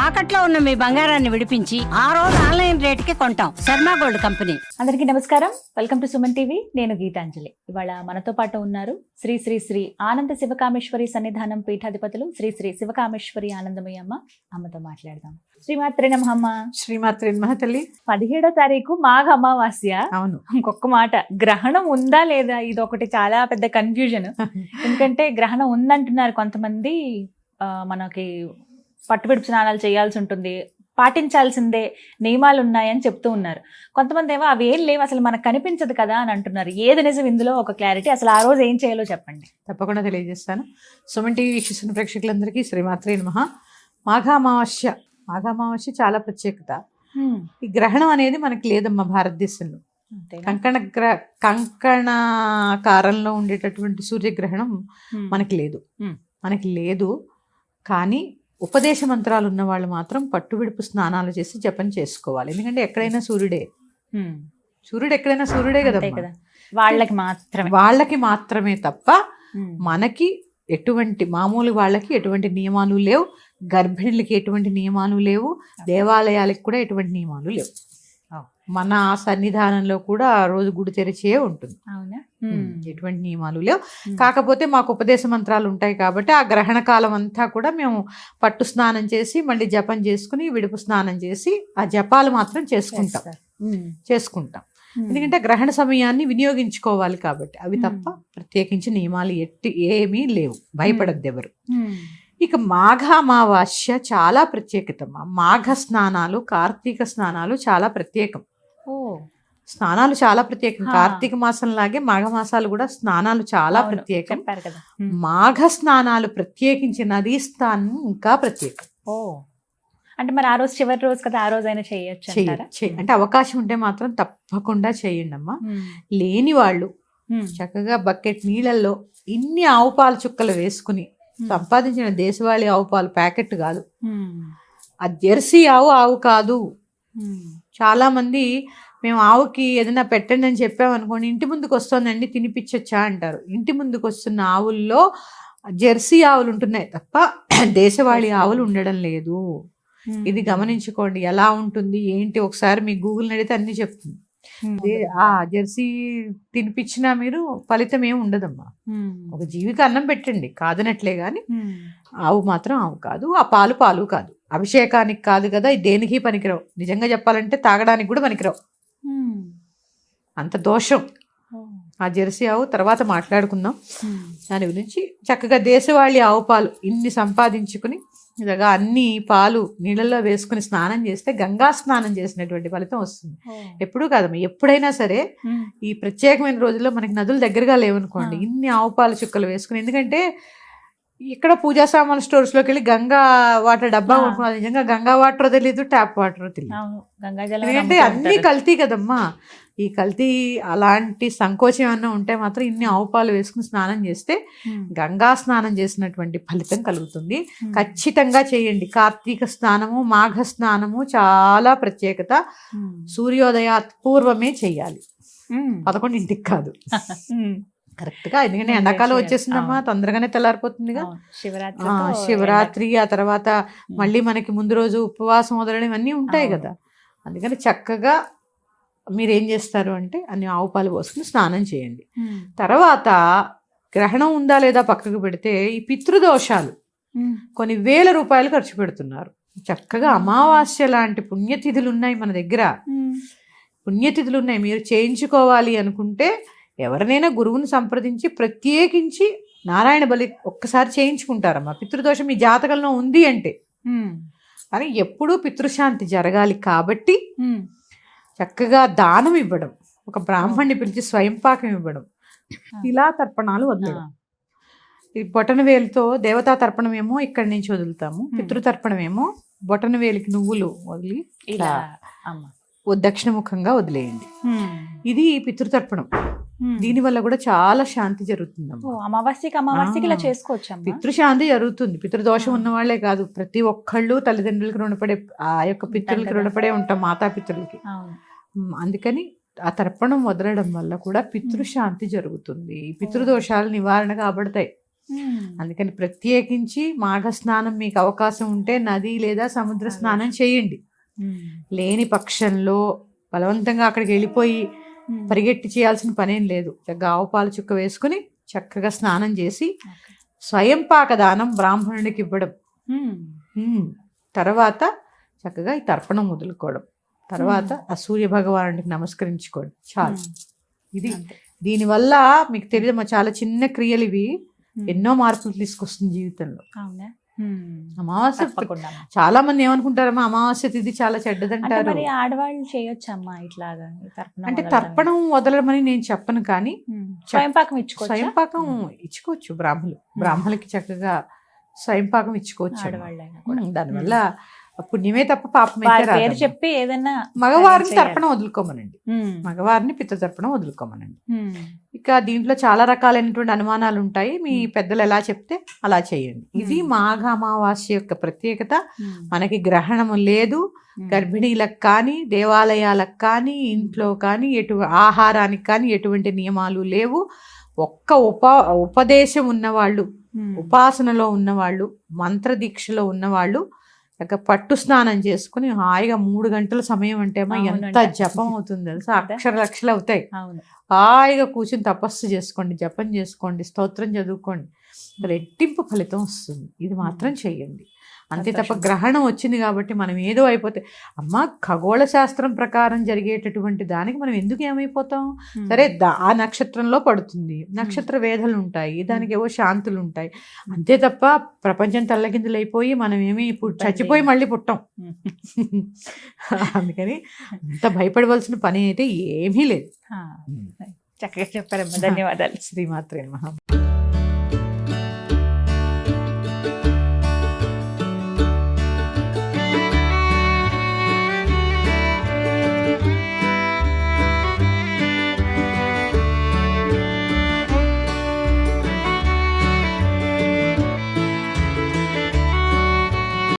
తాకట్లో ఉన్న మీ బంగారాన్ని విడిపించి ఆ రోజు ఆన్లైన్ రేటుకి కొంటాం. Sharma gold company. అందరికీ నమస్కారం. Welcome to Suman TV. నేను గీతాంజలి. ఇవాళ మనతో పాటు ఉన్నారు శ్రీ శ్రీ శ్రీ ఆనంద శివకామేశ్వరి సన్నిధానం పీఠాధిపతులు శ్రీ శ్రీ శివకామేశ్వరి ఆనందమయ్య అమ్మతో మాట్లాడదాం. శ్రీమాత్రే నమః అమ్మ. శ్రీమాత్రే నమః తల్లి. 17వ తారీఖు మాఘ అమావాస్య. అవును. ఇంకొక మాట, గ్రహణం ఉందా లేదా, ఇది ఒకటి చాలా పెద్ద కన్ఫ్యూజన్. ఎందుకంటే గ్రహణం ఉందంటున్నారు కొంతమంది, మనకి పట్టుబిడుపు స్నానాలు చేయాల్సి ఉంటుంది, పాటించాల్సిందే నియమాలు ఉన్నాయని చెప్తూ ఉన్నారు. కొంతమంది ఏమో అవి ఏం లేవు, అసలు మనకు కనిపించదు కదా అని అంటున్నారు. ఏది నిజం ఇందులో ఒక క్లారిటీ, అసలు ఆ రోజు ఏం చేయాలో చెప్పండి. తప్పకుండా తెలియజేస్తాను. సుమన్ టీవీ వీక్షిస్తున్న ప్రేక్షకులందరికీ శ్రీమాత్రే నమః. మాఘ అమావాస్య చాలా ప్రత్యేకత. ఈ గ్రహణం అనేది మనకి లేదమ్మా భారతదేశంలో. కంకణాకారంలో ఉండేటటువంటి సూర్యగ్రహణం మనకి లేదు. కానీ ఉపదేశ మంత్రాలు ఉన్న వాళ్ళు మాత్రం పట్టువిడుపు స్నానాలు చేసి జపం చేసుకోవాలి. ఎందుకంటే ఎక్కడైనా సూర్యుడు ఎక్కడైనా సూర్యుడే కదా. వాళ్ళకి మాత్రమే తప్ప మనకి మామూలు వాళ్ళకి ఎటువంటి నియమాలు లేవు. గర్భిణులకి ఎటువంటి నియమాలు లేవు. దేవాలయాలకు కూడా ఎటువంటి నియమాలు లేవు. మన సన్నిధానంలో కూడా ఆ రోజు గుడి తెరిచే ఉంటుంది. ఎటువంటి నియమాలు లేవు. కాకపోతే మాకు ఉపదేశ మంత్రాలు ఉంటాయి కాబట్టి ఆ గ్రహణ కాలం అంతా కూడా మేము పట్టు స్నానం చేసి మళ్ళీ జపం చేసుకుని విడుపు స్నానం చేసి ఆ జపాలు మాత్రం చేసుకుంటాం. ఎందుకంటే గ్రహణ సమయాన్ని వినియోగించుకోవాలి కాబట్టి. అవి తప్ప ప్రత్యేకించి నియమాలు ఏమీ లేవు. భయపడద్దు ఎవరు. ఇక మాఘ అమావాస్య చాలా ప్రత్యేకతమ్మా. మాఘ స్నానాలు, కార్తీక స్నానాలు చాలా ప్రత్యేకం. స్నానాలు చాలా ప్రత్యేకం. కార్తీక మాసం లాగే మాఘ మాసాలు కూడా స్నానాలు చాలా ప్రత్యేకం. మాఘ స్నానాలు ప్రత్యేకించి నదీ స్నానం ఇంకా ప్రత్యేకం. అంటే మరి ఆ రోజు చివరి రోజు కదా, ఆ రోజు అయినా చేయొచ్చు అంటే అవకాశం ఉంటే మాత్రం తప్పకుండా చేయండి అమ్మా. లేని వాళ్ళు చక్కగా బకెట్ నీళ్ళల్లో ఇన్ని ఆవు పాలు చుక్కలు వేసుకుని సంపాదించిన దేశవాళీ ఆవు పాలు ప్యాకెట్ కాదు, ఆ జెర్సీ ఆవు కాదు. చాలా మంది మేము ఆవుకి ఏదైనా పెట్టండి అని చెప్పామనుకోండి, ఇంటి ముందుకు వస్తుందండి తినిపించొచ్చా అంటారు. ఇంటి ముందుకు వస్తున్న ఆవుల్లో జెర్సీ ఆవులు ఉంటున్నాయి తప్ప దేశవాళీ ఆవులు ఉండడం లేదు. ఇది గమనించుకోండి. ఎలా ఉంటుంది ఏంటి ఒకసారి మీ గూగుల్ అడిగితే అన్ని చెప్తుంది. ఆ జెర్సీ తినిపించినా మీరు ఫలితం ఏమి ఉండదమ్మా. ఒక జీవికి అన్నం పెట్టండి కాదనట్లే గాని ఆవు మాత్రం ఆవు కాదు. ఆ పాలు కాదు. అభిషేకానికి కాదు కదా, దేనికి పనికిరావు. నిజంగా చెప్పాలంటే తాగడానికి కూడా పనికిరావు. అంత దోషం ఆ జెర్సీ ఆవు. తర్వాత మాట్లాడుకుందాం దాని గురించి. చక్కగా దేశవాళీ ఆవు పాలు ఇన్ని సంపాదించుకుని ఇలాగా అన్ని పాలు నీళ్ళల్లో వేసుకుని స్నానం చేస్తే గంగా స్నానం చేసినటువంటి ఫలితం వస్తుంది. ఎప్పుడూ కాదమ్మా, ఎప్పుడైనా సరే ఈ ప్రత్యేకమైన రోజుల్లో మనకి నదులు దగ్గరగా లేవనుకోండి, ఇన్ని ఆవు పాలు చుక్కలు వేసుకుని. ఎందుకంటే ఇక్కడ పూజా సామాన్ స్టోర్స్ లోకి వెళ్ళి గంగా వాటర్ డబ్బా కొనుక్కున్నది నిజంగా గంగా వాటర్ తెలియదు, ట్యాప్ వాటర్ తెలియదు. ఎందుకంటే అన్ని కల్తీ కదమ్మా. ఈ కల్తీ అలాంటి సంకోచం ఏమన్నా ఉంటే మాత్రం ఇన్ని ఆవు పాలు వేసుకుని స్నానం చేస్తే గంగా స్నానం చేసినటువంటి ఫలితం కలుగుతుంది. ఖచ్చితంగా చేయండి. కార్తీక స్నానము, మాఘ స్నానము చాలా ప్రత్యేకత. సూర్యోదయా పూర్వమే చెయ్యాలి, 11ంటికి కాదు. కరెక్ట్ గా. ఎందుకంటే ఎండాకాలం వచ్చేసిందమ్మా, తొందరగానే తెల్లారిపోతుందిగా. శివరాత్రి ఆ తర్వాత మళ్ళీ మనకి ముందు రోజు ఉపవాసం వదలడం ఇవన్నీ ఉంటాయి కదా. అందుకని చక్కగా మీరు ఏం చేస్తారు అంటే అన్ని ఆవు పాలు పోసుకుని స్నానం చేయండి. తర్వాత గ్రహణం ఉందా లేదా పక్కకు పెడితే ఈ పితృదోషాలు కొన్ని వేల రూపాయలు ఖర్చు పెడుతున్నారు. చక్కగా అమావాస్య లాంటి పుణ్యతిథులు ఉన్నాయి మన దగ్గర. పుణ్యతిథులు ఉన్నాయి. మీరు చేయించుకోవాలి అనుకుంటే ఎవరినైనా గురువుని సంప్రదించి ప్రత్యేకించి నారాయణ బలి ఒక్కసారి చేయించుకుంటారమ్మా. పితృదోషం మీ జాతకంలో ఉంది అంటే. కానీ ఎప్పుడూ పితృశాంతి జరగాలి కాబట్టి చక్కగా దానం ఇవ్వడం, ఒక బ్రాహ్మణ్ణి పిలిచి స్వయంపాకం ఇవ్వడం, ఇలా తర్పణాలు వదలడం. ఈ బొటన వేలుతో దేవతా తర్పణం ఏమో ఇక్కడి నుంచి వదులుతాము, పితృతర్పణం ఏమో బొటన వేలికి నువ్వులు వదిలి ఇలా దక్షిణముఖంగా వదిలేయండి. ఇది పితృతర్పణం. దీనివల్ల కూడా చాలా శాంతి జరుగుతుంది. అమావాస్యకి ఇలా చేసుకోవచ్చు. పితృశాంతి జరుగుతుంది. పితృదోషం ఉన్న వాళ్ళే కాదు, ప్రతి ఒక్కళ్ళు తల్లిదండ్రులకి రుణపడే, ఆ యొక్క పితృలకి రుణపడే ఉంటాం, మాతాపితృలకి. అందుకని ఆ తర్పణం వదలడం వల్ల కూడా పితృశాంతి జరుగుతుంది. పితృదోషాలు నివారణ కాబడతాయి. అందుకని ప్రత్యేకించి మాఘ స్నానం మీకు అవకాశం ఉంటే నది లేదా సముద్ర స్నానం చేయండి. లేని పక్షంలో బలవంతంగా అక్కడికి వెళ్ళిపోయి పరిగెట్టి చేయాల్సిన పనేం లేదు. చక్కగా ఆవు పాలు చుక్క వేసుకుని చక్కగా స్నానం చేసి స్వయం పాక దానం బ్రాహ్మణుడికి ఇవ్వడం, తర్వాత చక్కగా ఈ తర్పణం వదులుకోవడం, తర్వాత ఆ సూర్య భగవానుడికి నమస్కరించుకోండి చాలు. ఇది దీనివల్ల మీకు తెలియదు చాలా చిన్న క్రియలు ఇవి ఎన్నో మార్పులు తీసుకొస్తుంది జీవితంలో. అమావాస్య చాలా మంది ఏమనుకుంటారమ్మా అమావాస్య తిథి చాలా చెడ్డదంటారు. ఆడవాళ్ళు చేయొచ్చమ్మా ఇట్లాగా అంటే తర్పణం వదలమని నేను చెప్పను, కానీ స్వయంపాకం ఇచ్చుకోవచ్చు. బ్రాహ్మణులకి చక్కగా స్వయంపాకం ఇచ్చుకోవచ్చు. దానివల్ల పుణ్యమే తప్ప పాపమే పేరు చెప్పి ఏదైనా మగవారిని తర్పణం వదులుకోమనండి, మగవారిని పిత్త తర్పణం వదులుకోమనండి. ఇక దీంట్లో చాలా రకాలైనటువంటి అనుమానాలు ఉంటాయి. మీ పెద్దలు ఎలా చెప్తే అలా చేయండి. ఇది మాఘ అమావాస్య యొక్క ప్రత్యేకత. మనకి గ్రహణము లేదు, గర్భిణీలకు కానీ దేవాలయాలకు కానీ ఇంట్లో కానీ ఆహారానికి కానీ ఎటువంటి నియమాలు లేవు. ఒక్క ఉపదేశం ఉన్నవాళ్ళు, ఉపాసనలో ఉన్నవాళ్ళు, మంత్రదీక్షలో ఉన్నవాళ్ళు పట్టు స్నానం చేసుకుని హాయిగా 3 గంటల సమయం అంటే ఎంత జపం అవుతుంది తెలుసా, అక్షరాలు అవుతాయి. హాయిగా కూర్చుని తపస్సు చేసుకోండి, జపం చేసుకోండి, స్తోత్రం చదువుకోండి, రెట్టింపు ఫలితం వస్తుంది. ఇది మాత్రం చెయ్యండి. అంతే తప్ప గ్రహణం వచ్చింది కాబట్టి మనం ఏదో అయిపోతే అమ్మ ఖగోళ శాస్త్రం ప్రకారం జరిగేటటువంటి దానికి మనం ఎందుకు ఏమైపోతాం? సరే ఆ నక్షత్రంలో పడుతుంది, నక్షత్ర వేధలు ఉంటాయి, దానికి ఏవో శాంతులు ఉంటాయి, అంతే తప్ప ప్రపంచం తల్లకిందులు అయిపోయి మనం ఏమి చచ్చిపోయి మళ్ళీ పుట్టాం. అందుకని అంత భయపడవలసిన పని అయితే ఏమీ లేదు. చక్కగా చెప్పారమ్మా, ధన్యవాదాలు. శ్రీమాత్రే నమః.